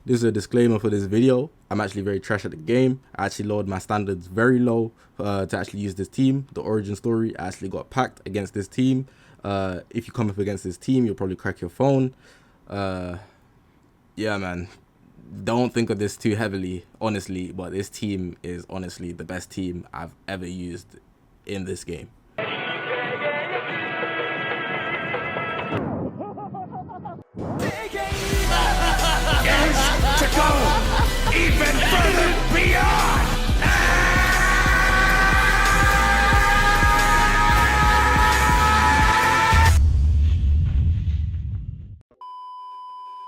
This is a disclaimer for this video. I'm actually very trash at the game. I actually lowered my standards very low to actually use this team. The origin story, I actually got packed against this team. If you come up against this team, you'll probably crack your phone. Yeah, man. Don't think of this too heavily, honestly, but this team is honestly the best team I've ever used in this game. To go even further beyond.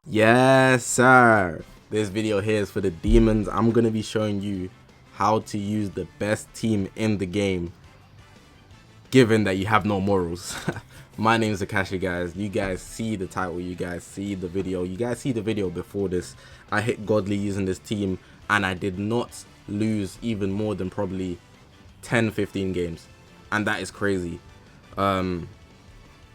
Yes, sir. This video here is for the demons. I'm gonna be showing you how to use the best team in the game, given that you have no morals. My name is Zakashi, guys. You guys see the title, you guys see the video, you guys see the video before this. I hit godly using this team and I did not lose even more than probably 10-15 games, and that is crazy.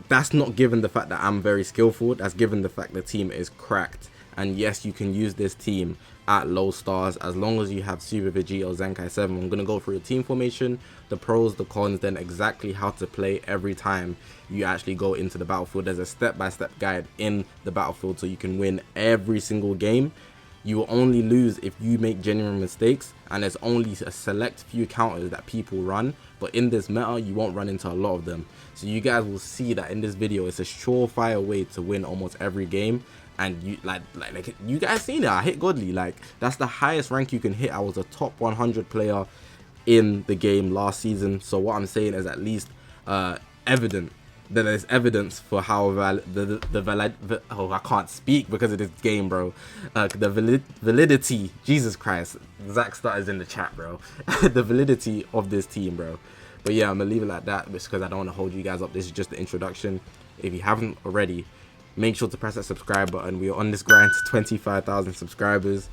That's not given the fact that I'm very skillful, that's given the fact the team is cracked. And yes, you can use this team at low stars as long as you have Super Vegito Zenkai 7. I'm going to go through the team formation, the pros, the cons, then exactly how to play every time you actually go into the battlefield. There's a step-by-step guide in the battlefield so you can win every single game. You will only lose if you make genuine mistakes, and there's only a select few counters that people run, but in this meta you won't run into a lot of them. So you guys will see that in this video it's a surefire way to win almost every game. And you like you guys seen it, I hit godly. Like, that's the highest rank you can hit. I was a top 100 player in the game last season. So what I'm saying is at least evident that there's evidence for how oh, I can't speak because of this game, bro. The validity, Jesus Christ, Zach starters in the chat, bro. The validity of this team, bro. But yeah, I'm gonna leave it like that just because I don't want to hold you guys up. This is just the introduction. If you haven't already, make sure to press that subscribe button. We are on this grind to 25,000 subscribers.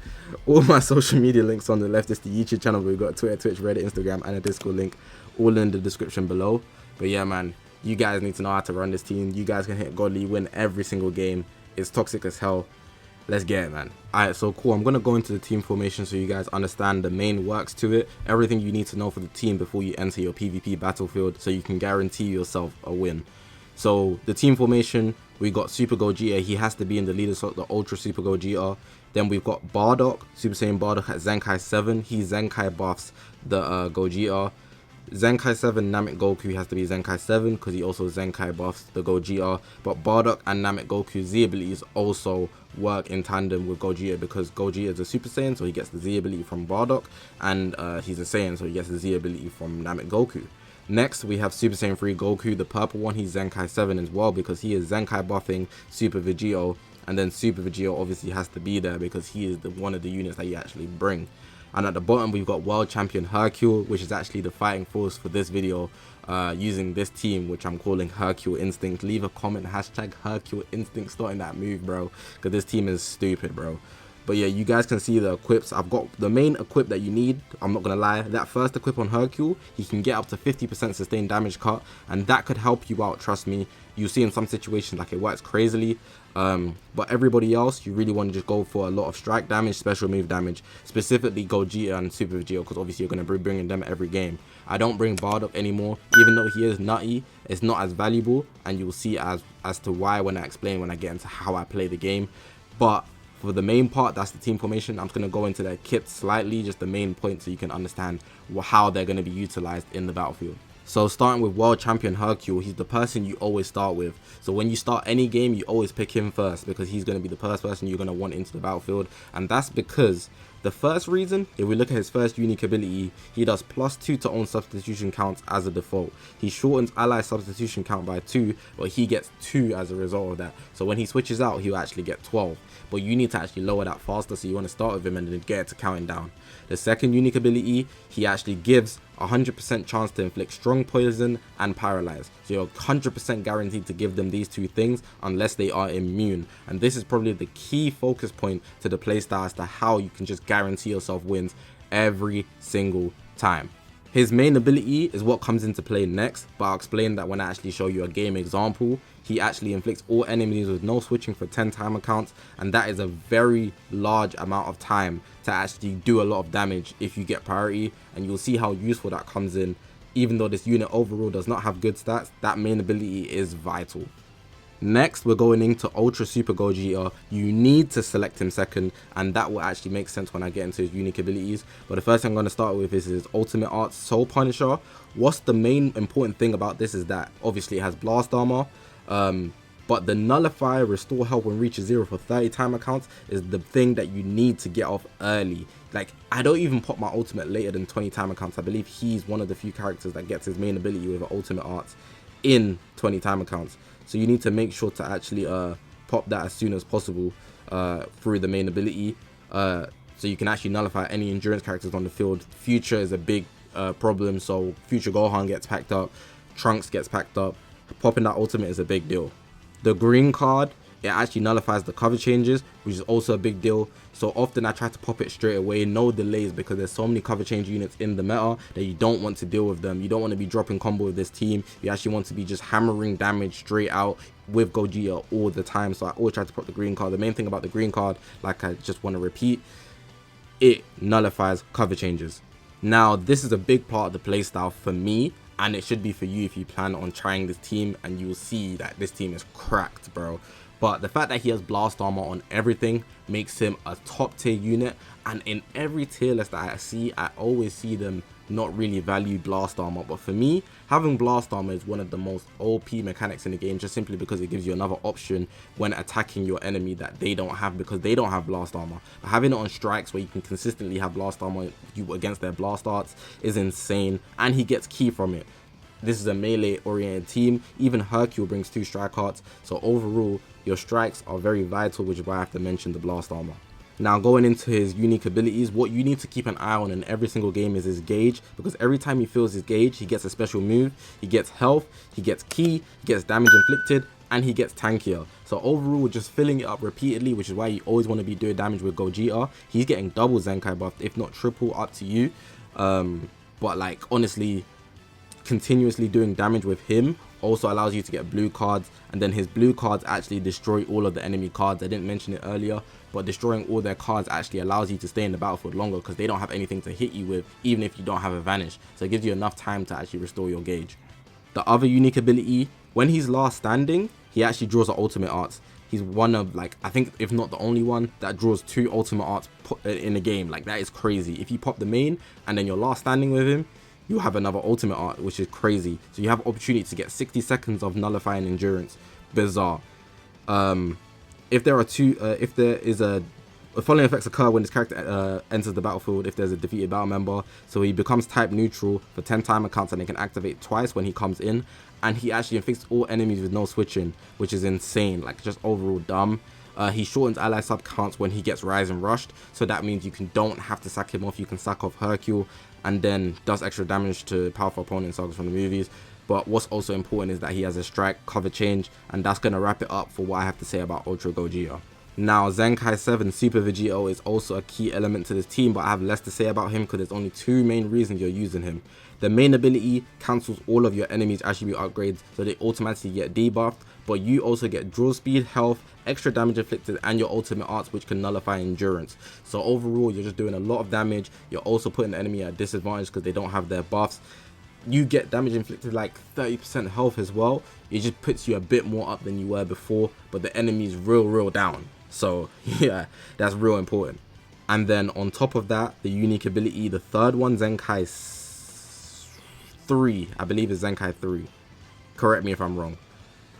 All my social media links on the left is the YouTube channel. We've got Twitter, Twitch, Reddit, Instagram, and a Discord link, all in the description below. But yeah, man, you guys need to know how to run this team. You guys can hit godly, win every single game. It's toxic as hell. Let's get it, man. Alright, so cool. I'm gonna go into the team formation so you guys understand the main works to it, everything you need to know for the team before you enter your PvP battlefield, so you can guarantee yourself a win. So the team formation, we got Super Gogeta. He has to be in the leader slot, the Ultra Super Gogeta. Then we've got Bardock, Super Saiyan Bardock at Zenkai 7. He Zenkai buffs the Gogeta. Zenkai 7 Namek Goku has to be Zenkai 7 because he also Zenkai buffs the Gogeta. But Bardock and Namek Goku's Z abilities also work in tandem with Gogeta because Gogeta is a Super Saiyan, so he gets the Z ability from Bardock, and he's a Saiyan, so he gets the Z ability from Namek Goku. Next, we have Super Saiyan 3 Goku, the purple one. He's Zenkai 7 as well because he is Zenkai buffing Super Vegito, and then Super Vegito obviously has to be there because he is one of the units that you actually bring. And at the bottom, we've got World Champion Hercule, which is actually the fighting force for this video, using this team, which I'm calling Hercule Instinct. Leave a comment, hashtag Hercule Instinct, starting that move, bro, because this team is stupid, bro. But yeah, you guys can see the equips. I've got the main equip that you need. I'm not gonna lie, that first equip on Hercule, he can get up to 50% sustained damage cut, and that could help you out, trust me. You see in some situations like it works crazily, but everybody else, you really want to just go for a lot of strike damage, special move damage, specifically Gogeta and Super Vegito, because obviously you're going to be bringing them every game. I don't bring Bardock anymore, even though he is nutty. It's not as valuable, and you'll see as to why when I explain, when I get into how I play the game. But for the main part, that's the team formation. I'm just going to go into their kits slightly, just the main point, so you can understand how they're going to be utilized in the battlefield. So starting with World Champion Hercule, he's the person you always start with. So when you start any game, you always pick him first because he's going to be the first person you're going to want into the battlefield. And that's because the first reason, if we look at his first unique ability, he does +2 to own substitution counts as a default. He shortens ally substitution count by 2, but he gets 2 as a result of that. So when he switches out, he'll actually get 12. But you need to actually lower that faster, so you want to start with him and then get it to counting down. The second unique ability, he actually gives 100% chance to inflict strong poison and paralyze. So you're 100% guaranteed to give them these two things unless they are immune. And this is probably the key focus point to the playstyle as to how you can just guarantee yourself wins every single time. His main ability is what comes into play next, but I'll explain that when I actually show you a game example. He actually inflicts all enemies with no switching for 10 timer counts, and that is a very large amount of time to actually do a lot of damage if you get priority, and you'll see how useful that comes in. Even though this unit overall does not have good stats, that main ability is vital. Next, we're going into Ultra Super Gogeta. You need to select him second, and that will actually make sense when I get into his unique abilities. But the first thing I'm going to start with is his Ultimate Arts Soul Punisher. What's the main important thing about this is that obviously it has Blast Armor, but the Nullify Restore Health when reaches 0 for 30 timer counts is the thing that you need to get off early. Like, I don't even pop my ultimate later than 20 timer counts. I believe he's one of the few characters that gets his main ability with an Ultimate Arts in 20 timer counts. So you need to make sure to actually pop that as soon as possible through the main ability, so you can actually nullify any endurance characters on the field. Future is a big problem, so Future Gohan gets packed up, Trunks gets packed up. Popping that ultimate is a big deal. The green card, it actually nullifies the cover changes, which is also a big deal. So often I try to pop it straight away, no delays, because there's so many cover change units in the meta that you don't want to deal with them. You don't want to be dropping combo with this team. You actually want to be just hammering damage straight out with Gogeta all the time. So I always try to pop the green card. The main thing about the green card, like I just want to repeat, it nullifies cover changes. Now, this is a big part of the playstyle for me, and it should be for you if you plan on trying this team, and you will see that this team is cracked, bro. But the fact that he has Blast Armor on everything makes him a top tier unit, and in every tier list that I see, I always see them not really value Blast Armor. But for me, having Blast Armor is one of the most OP mechanics in the game, just simply because it gives you another option when attacking your enemy that they don't have, because they don't have Blast Armor. But having it on strikes where you can consistently have Blast Armor against their Blast Arts is insane, and he gets key from it. This is a melee oriented team. Even Hercule brings 2 strike arts, so overall your strikes are very vital, which is why I have to mention the Blast Armor. Now, going into his unique abilities, what you need to keep an eye on in every single game is his gauge, because every time he fills his gauge, he gets a special move, he gets health, he gets ki, he gets damage inflicted, and he gets tankier. So overall, just filling it up repeatedly, which is why you always want to be doing damage with Gogeta. He's getting double Zenkai buffed, if not triple, up to you. But like, honestly, continuously doing damage with him also allows you to get blue cards, and then his blue cards actually destroy all of the enemy cards. I didn't mention it earlier, but destroying all their cards actually allows you to stay in the battlefield longer, because they don't have anything to hit you with, even if you don't have a vanish. So it gives you enough time to actually restore your gauge. The other unique ability, when he's last standing, he actually draws an ultimate arts. He's one of, like, I think if not the only one that draws 2 ultimate arts in a game. Like, that is crazy. If you pop the main and then you're last standing with him, you have another ultimate art, which is crazy. So you have opportunity to get 60 seconds of nullifying endurance. Bizarre. If there is the following effects occur when this character enters the battlefield if there's a defeated battle member. So he becomes type neutral for 10 timer counts, and they can activate twice when he comes in. And he actually inflicts all enemies with no switching, which is insane. Like, just overall dumb. He shortens ally sub counts when he gets rise and rushed, so that means you don't have to sack him off. You can sack off Hercule, and then does extra damage to powerful opponent sagas from the movies. But what's also important is that he has a strike cover change, and that's going to wrap it up for what I have to say about Ultra Gogeta. Now, Zenkai 7 Super Vegito is also a key element to this team, but I have less to say about him because there's only 2 main reasons you're using him. The main ability cancels all of your enemies' attribute upgrades, so they automatically get debuffed, but you also get draw speed, health, extra damage inflicted, and your ultimate arts, which can nullify endurance. So overall, you're just doing a lot of damage. You're also putting the enemy at a disadvantage because they don't have their buffs. You get damage inflicted like 30% health as well. It just puts you a bit more up than you were before, but the enemy's real down. So yeah, that's real important. And then on top of that, the unique ability, the third one, Zenkai 3, I believe is Zenkai 3. Correct me if I'm wrong.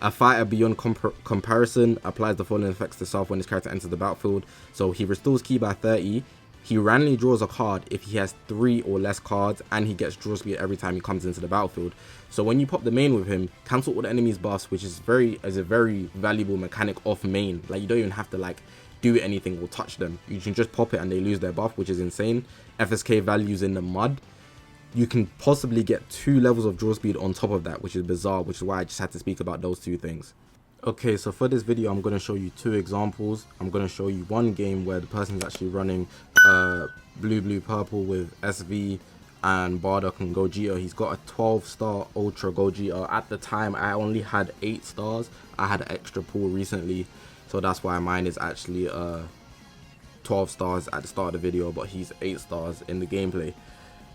A fighter beyond comparison applies the following effects to self when his character enters the battlefield. So he restores ki by 30. He randomly draws a card if he has 3 or less cards, and he gets draw speed every time he comes into the battlefield. So when you pop the main with him, cancel all the enemy's buffs, which is a very valuable mechanic off main. Like, you don't even have to like do anything or touch them. You can just pop it and they lose their buff, which is insane. FSK values in the mud. You can possibly get 2 levels of draw speed on top of that, which is bizarre, which is why I just had to speak about those 2 things. Okay, so for this video, I'm going to show you 2 examples. I'm going to show you one game where the person's actually running blue, purple with SV, and Bardock and Gogeta. He's got a 12-star Ultra Gogeta. At the time, I only had 8 stars. I had an extra pull recently, so that's why mine is actually 12 stars at the start of the video, but he's 8 stars in the gameplay.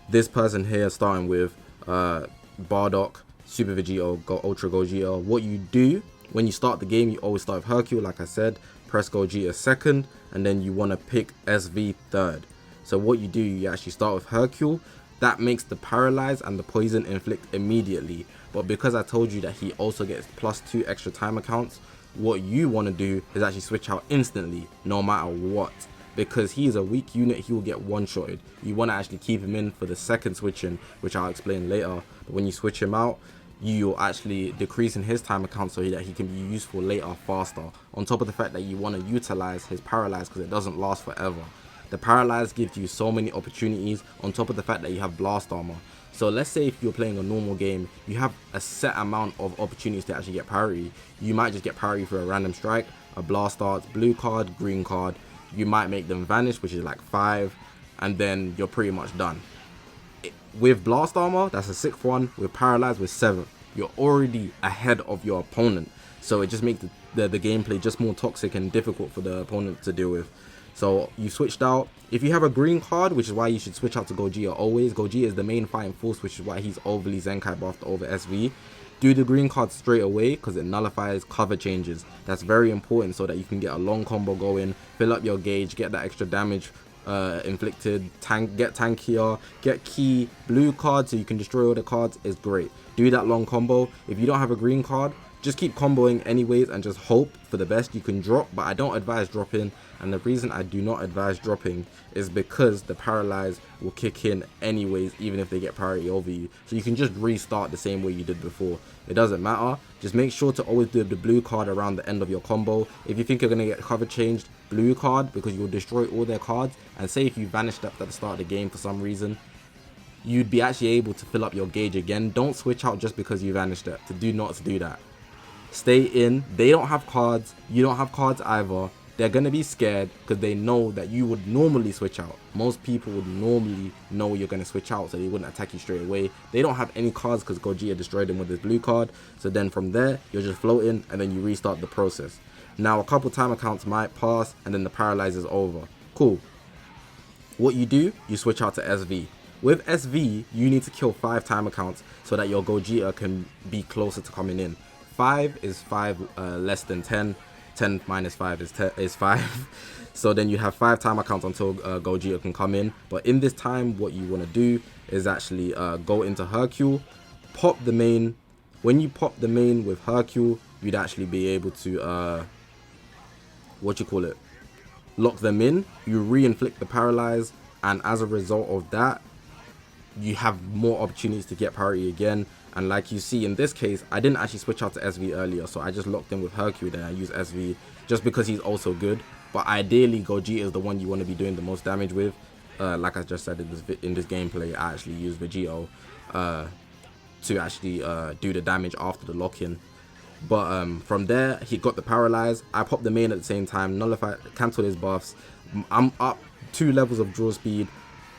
This person here, starting with Bardock, Super Vegito, Ultra Gogeta. What you do when you start the game, you always start with Hercule, like I said, press Gogeta second, and then you want to pick SV third. So what you do, you actually start with Hercule. That makes the paralyze and the poison inflict immediately. But because I told you that he also gets +2 extra time accounts, what you want to do is actually switch out instantly, no matter what. Because he is a weak unit, he will get one-shotted. You want to actually keep him in for the second switching, which I'll explain later. But when you switch him out, you'll actually decrease in his time account so that he can be useful later faster. On top of the fact that you want to utilize his paralyze because it doesn't last forever. The paralyze gives you so many opportunities on top of the fact that you have blast armor. So let's say if you're playing a normal game, you have a set amount of opportunities to actually get parry. You might just get parry for a random strike, a blast dart, blue card, green card. You might make them vanish, which is like 5, and then you're pretty much done. With blast armor, that's a 6th one. With paralyze, with 7th, you're already ahead of your opponent. So it just makes the gameplay just more toxic and difficult for the opponent to deal with. So you switched out. If you have a green card, which is why you should switch out to Gogeta always. Gogeta is the main fighting force, which is why he's overly Zenkai buffed over SV. Do the green card straight away because it nullifies cover changes. That's very important so that you can get a long combo going, fill up your gauge, get that extra damage inflicted, get tankier, get key, blue card so you can destroy all the cards is great. Do that long combo. If you don't have a green card, just keep comboing anyways and just hope for the best. You can drop, but I don't advise dropping. And the reason I do not advise dropping is because the paralyze will kick in anyways, even if they get priority over you. So you can just restart the same way you did before. It doesn't matter. Just make sure to always do the blue card around the end of your combo. If you think you're going to get cover changed, blue card, because you'll destroy all their cards. And say if you vanished up at the start of the game for some reason, you'd be actually able to fill up your gauge again. Don't switch out just because you vanished it. Do not do that. Stay in. They don't have cards. You don't have cards either. They're going to be scared because they know that you would normally switch out. Most people would normally know you're going to switch out, so they wouldn't attack you straight away. They don't have any cards because Gogeta destroyed them with his blue card. So then from there, you're just floating and then you restart the process. Now, a couple time accounts might pass and then the paralyze is over. Cool. What you do, you switch out to SV. With SV, you need to kill 5 time accounts so that your Gogeta can be closer to coming in. 5 is 5 less than 10. 10 minus 5 is 5. So then you have 5 time accounts until Gogeta can come in. But in this time, what you want to do is actually go into Hercule, pop the main. When you pop the main with Hercule, you'd actually be able to lock them in. You re-inflict the paralyze, and as a result of that, you have more opportunities to get parity again. And like you see in this case, I didn't actually switch out to SV earlier, so I just locked in with Hercule, then I use SV just because he's also good. But ideally, Gogeta is the one you want to be doing the most damage with. Like I just said in this gameplay, I actually use Vegito to actually do the damage after the lock-in. But from there, he got the paralyze. I popped the main at the same time, nullified, cancelled his buffs. I'm up 2 levels of draw speed.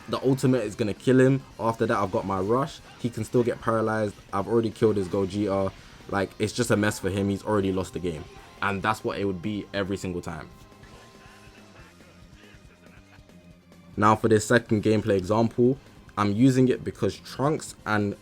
The ultimate is going to kill him. After that, I've got my rush. He can still get paralyzed. I've already killed his Gogeta. Like, it's just a mess for him. He's already lost the game. And that's what it would be every single time. Now for this second gameplay example, I'm using it because Trunks and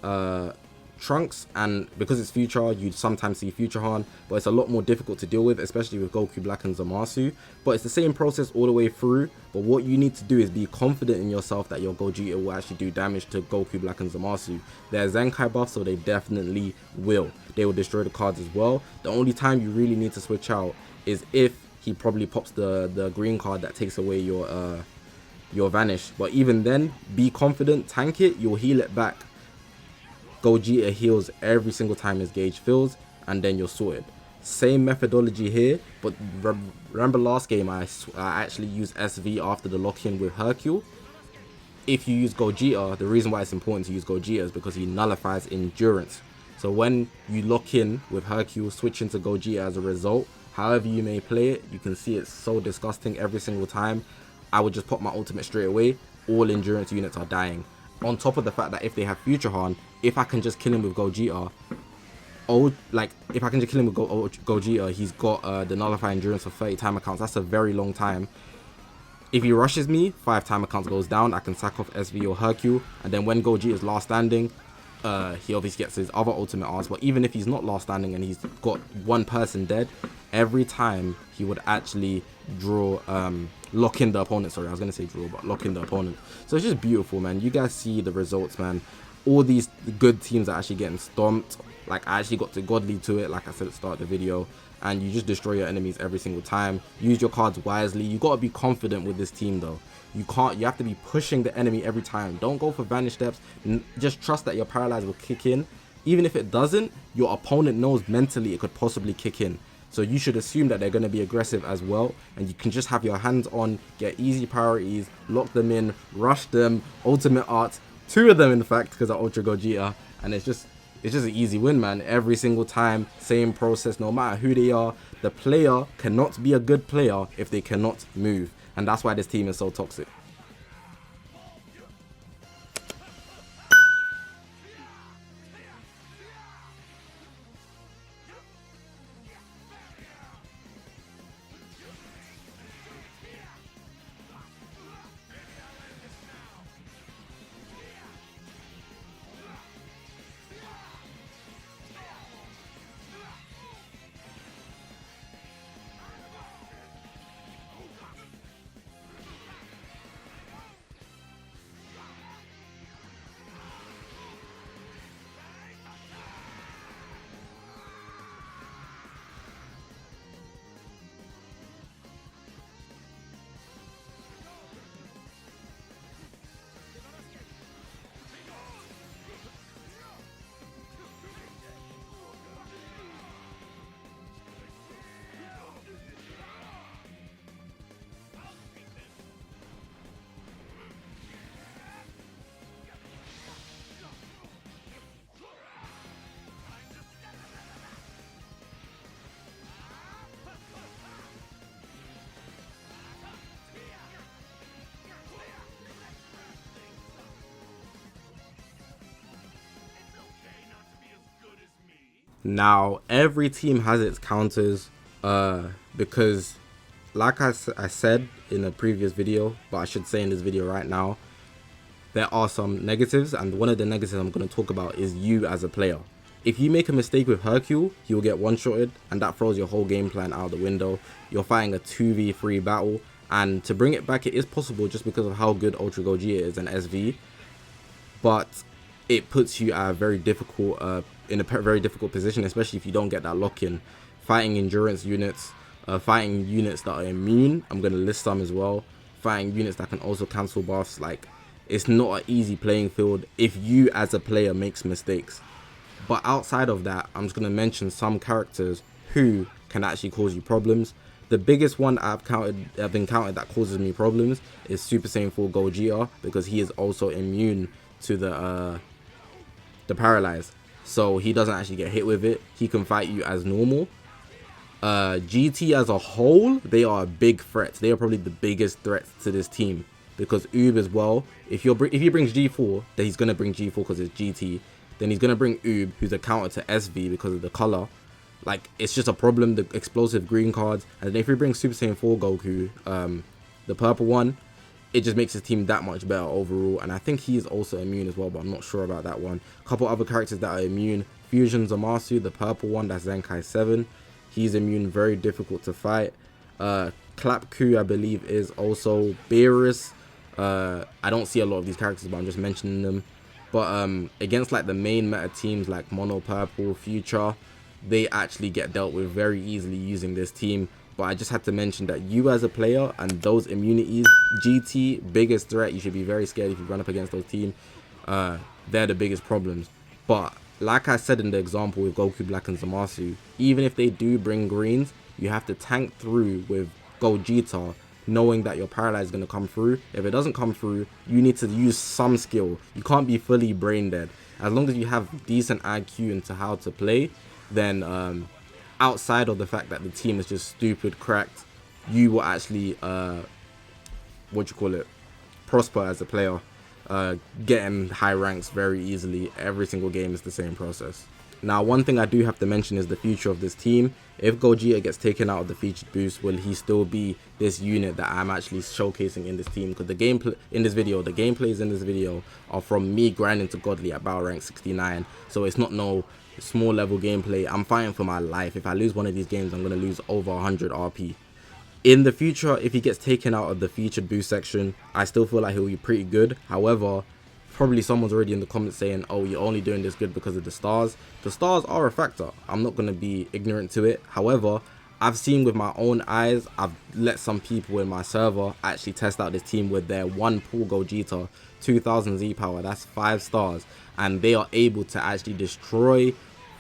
because it's Future, you'd sometimes see Future Han, but it's a lot more difficult to deal with, especially with Goku Black and Zamasu. But it's the same process all the way through. But what you need to do is be confident in yourself that your Gogeta will actually do damage to Goku Black and Zamasu. They're Zenkai buffs, so they definitely will. They will destroy the cards as well. The only time you really need to switch out is if he probably pops the green card that takes away your vanish. But even then, be confident, tank it, you'll heal it back. Gogeta heals every single time his gauge fills, and then you're sorted. Same methodology here, but remember last game I actually used SV after the lock-in with Hercule. If you use Gogeta, the reason why it's important to use Gogeta is because he nullifies endurance. So when you lock in with Hercule, switch into Gogeta as a result, however you may play it, you can see it's so disgusting every single time. I would just pop my ultimate straight away. All endurance units are dying. on top of the fact that if they have Future Han, if I can just kill him with Gogeta, if I can just kill him with Gogeta, he's got the Nullify Endurance for 30 timer counts. That's a very long time. If he rushes me, 5 timer counts goes down. I can sack off SV or Hercule, and then when Gogeta is last standing, he obviously gets his other ultimate arts. But even if he's not last standing and he's got one person dead, every time he would actually draw, lock in the opponent. Sorry, I was gonna say draw, but lock in the opponent. So it's just beautiful, man. You guys see the results, man. All these good teams are actually getting stomped. Like, I actually got to godly to it, like I said at the start of the video, and you just destroy your enemies every single time. Use your cards wisely. You got to be confident with this team, though. You have to be pushing the enemy every time. Don't go for vanish steps. Just trust that your paralyze will kick in. Even if it doesn't, your opponent knows mentally it could possibly kick in. So you should assume that they're going to be aggressive as well, and you can just have your hands on, get easy priorities, lock them in, rush them, ultimate arts, 2 of them in fact, because of Ultra Gogeta, and it's just an easy win, man. Every single time, same process, no matter who they are. The player cannot be a good player if they cannot move, and that's why this team is so toxic. Now, every team has its counters, because like I said in a previous video, but I should say in this video right now, there are some negatives, and one of the negatives I'm going to talk about is you as a player. If you make a mistake with Hercule, you'll get one-shotted, and that throws your whole game plan out the window. You're fighting a 2v3 battle, and to bring it back, it is possible just because of how good Ultra Gogeta is and SV, but it puts you at a very difficult in a very difficult position, especially if you don't get that lock-in. Fighting endurance units, fighting units that are immune, I'm going to list some as well, fighting units that can also cancel buffs. Like, it's not an easy playing field if you as a player makes mistakes. But outside of that, I'm just going to mention some characters who can actually cause you problems. The biggest one I've encountered that causes me problems is Super Saiyan 4 Gogeta, because he is also immune to the paralyze. So he doesn't actually get hit with it. He can fight you as normal. GT as a whole, they are a big threat. They are probably the biggest threat to this team, because Oob as well, if he brings G4, then he's going to bring G4 because it's GT. Then he's going to bring Oob, who's a counter to SV because of the color. Like, it's just a problem, the explosive green cards. And then if he brings Super Saiyan 4 Goku, the purple one, it just makes his team that much better overall. And I think he is also immune as well, but I'm not sure about that one. A couple other characters that are immune. Fusion Zamasu, the purple one, that's Zenkai 7. He's immune, very difficult to fight. Clapku, I believe, is also Beerus. I don't see a lot of these characters, but I'm just mentioning them. But against like the main meta teams like Mono Purple, Future, they actually get dealt with very easily using this team. But I just had to mention that you as a player and those immunities, GT, biggest threat. You should be very scared if you run up against those teams. They're the biggest problems. But like I said in the example with Goku Black and Zamasu, even if they do bring greens, you have to tank through with Gogeta, knowing that your paralyze is going to come through. If it doesn't come through, you need to use some skill. You can't be fully brain dead. As long as you have decent IQ into how to play, then outside of the fact that the team is just stupid cracked, you will actually prosper as a player. getting high ranks very easily. Every single game is the same process. Now, one thing I do have to mention is the future of this team. If Gogeta gets taken out of the featured boost, will he still be this unit that I'm actually showcasing in this team? Because the gameplay in this video, the gameplays in this video are from me grinding to godly at battle rank 69. So it's not no small level gameplay. I'm fighting for my life. If I lose one of these games, I'm going to lose over 100 RP. In the future, if he gets taken out of the featured boost section, I still feel like he'll be pretty good. However, probably someone's already in the comments saying, oh, you're only doing this good because of the stars. The stars are a factor. I'm not going to be ignorant to it. However, I've seen with my own eyes, I've let some people in my server actually test out this team with their one pool Gogeta, 2000 Z power. That's 5 stars. And they are able to actually destroy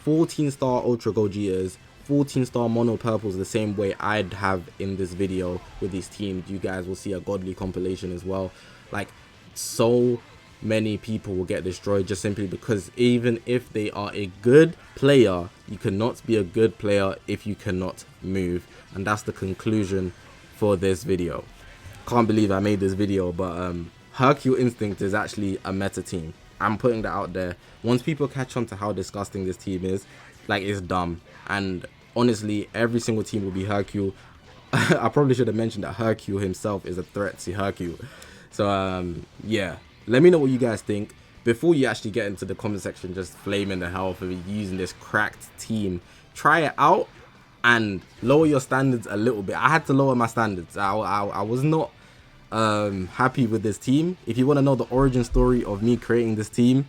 14-star Ultra Gogetas, 14-star mono purples the same way I'd have in this video with these teams. You guys will see a godly compilation as well. Like, so many people will get destroyed just simply because even if they are a good player, you cannot be a good player if you cannot move. And that's the conclusion for this video. Can't believe I made this video, but Hercule Instinct is actually a meta team. I'm putting that out there. Once people catch on to how disgusting this team is, like, it's dumb. And honestly, every single team will be Hercule. I probably should have mentioned that Hercule himself is a threat to Hercule. So yeah, let me know what you guys think before you actually get into the comment section just flaming the hell for using this cracked team. Try it out and lower your standards a little bit. I had to lower my standards. I was not happy with this team. If you want to know the origin story of me creating this team,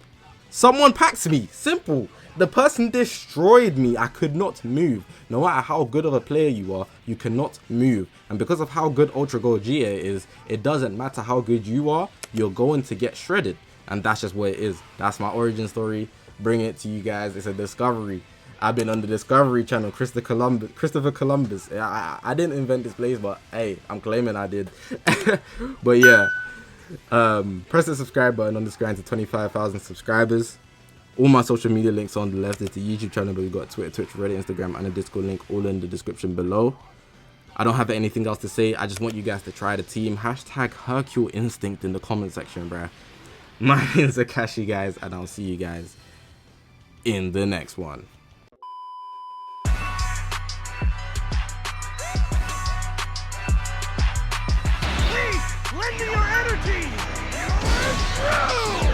someone packed me. Simple. The person destroyed me. I could not move. No matter how good of a player you are, you cannot move. And because of how good Ultra Gogeta is, it doesn't matter how good you are, you're going to get shredded. And that's just what it is. That's my origin story. Bring it to you guys. It's a discovery. I've been on the Discovery Channel, Christopher Columbus. I didn't invent this place, but hey, I'm claiming I did. But yeah, press the subscribe button on the screen to 25,000 subscribers. All my social media links on the left. There's the YouTube channel, but we've got Twitter, Twitch, Reddit, Instagram, and a Discord link all in the description below. I don't have anything else to say. I just want you guys to try the team. Hashtag Hercule Instinct in the comment section, bruh. My name is Zakashi, guys, and I'll see you guys in the next one. Please, lend me your energy! You're through!